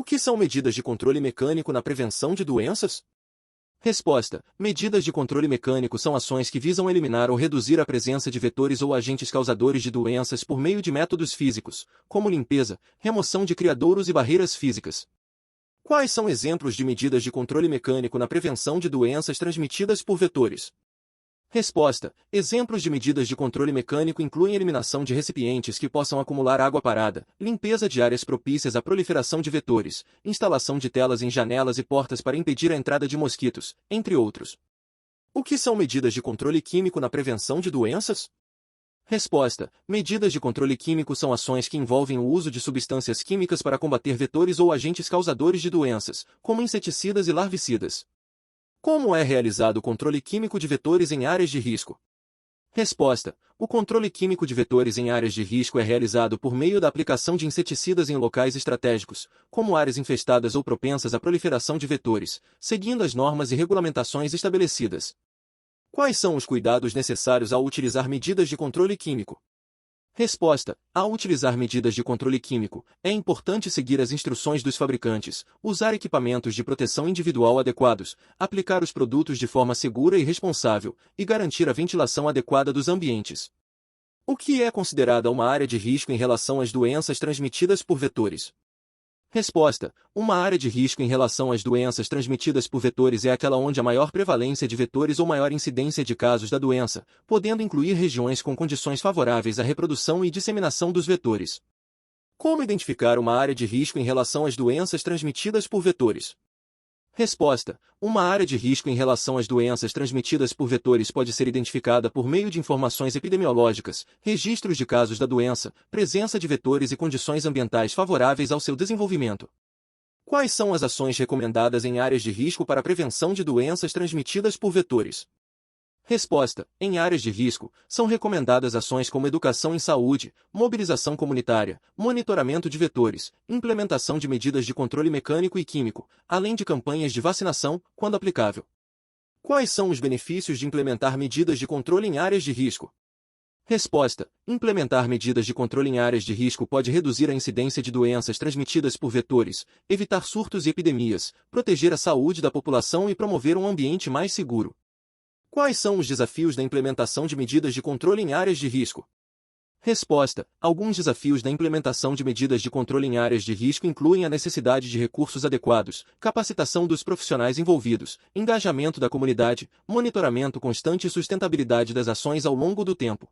que são medidas de controle mecânico na prevenção de doenças? Resposta: medidas de controle mecânico são ações que visam eliminar ou reduzir a presença de vetores ou agentes causadores de doenças por meio de métodos físicos, como limpeza, remoção de criadouros e barreiras físicas. Quais são exemplos de medidas de controle mecânico na prevenção de doenças transmitidas por vetores? Resposta: exemplos de medidas de controle mecânico incluem eliminação de recipientes que possam acumular água parada, limpeza de áreas propícias à proliferação de vetores, instalação de telas em janelas e portas para impedir a entrada de mosquitos, entre outros. O que são medidas de controle químico na prevenção de doenças? Resposta: medidas de controle químico são ações que envolvem o uso de substâncias químicas para combater vetores ou agentes causadores de doenças, como inseticidas e larvicidas. Como é realizado o controle químico de vetores em áreas de risco? Resposta: o controle químico de vetores em áreas de risco é realizado por meio da aplicação de inseticidas em locais estratégicos, como áreas infestadas ou propensas à proliferação de vetores, seguindo as normas e regulamentações estabelecidas. Quais são os cuidados necessários ao utilizar medidas de controle químico? Resposta: ao utilizar medidas de controle químico, é importante seguir as instruções dos fabricantes, usar equipamentos de proteção individual adequados, aplicar os produtos de forma segura e responsável, e garantir a ventilação adequada dos ambientes. O que é considerada uma área de risco em relação às doenças transmitidas por vetores? Resposta: uma área de risco em relação às doenças transmitidas por vetores é aquela onde há maior prevalência de vetores ou maior incidência de casos da doença, podendo incluir regiões com condições favoráveis à reprodução e disseminação dos vetores. Como identificar uma área de risco em relação às doenças transmitidas por vetores? Resposta: uma área de risco em relação às doenças transmitidas por vetores pode ser identificada por meio de informações epidemiológicas, registros de casos da doença, presença de vetores e condições ambientais favoráveis ao seu desenvolvimento. Quais são as ações recomendadas em áreas de risco para a prevenção de doenças transmitidas por vetores? Resposta: em áreas de risco, são recomendadas ações como educação em saúde, mobilização comunitária, monitoramento de vetores, implementação de medidas de controle mecânico e químico, além de campanhas de vacinação, quando aplicável. Quais são os benefícios de implementar medidas de controle em áreas de risco? Resposta: implementar medidas de controle em áreas de risco pode reduzir a incidência de doenças transmitidas por vetores, evitar surtos e epidemias, proteger a saúde da população e promover um ambiente mais seguro. Quais são os desafios da implementação de medidas de controle em áreas de risco? Resposta: alguns desafios da implementação de medidas de controle em áreas de risco incluem a necessidade de recursos adequados, capacitação dos profissionais envolvidos, engajamento da comunidade, monitoramento constante e sustentabilidade das ações ao longo do tempo.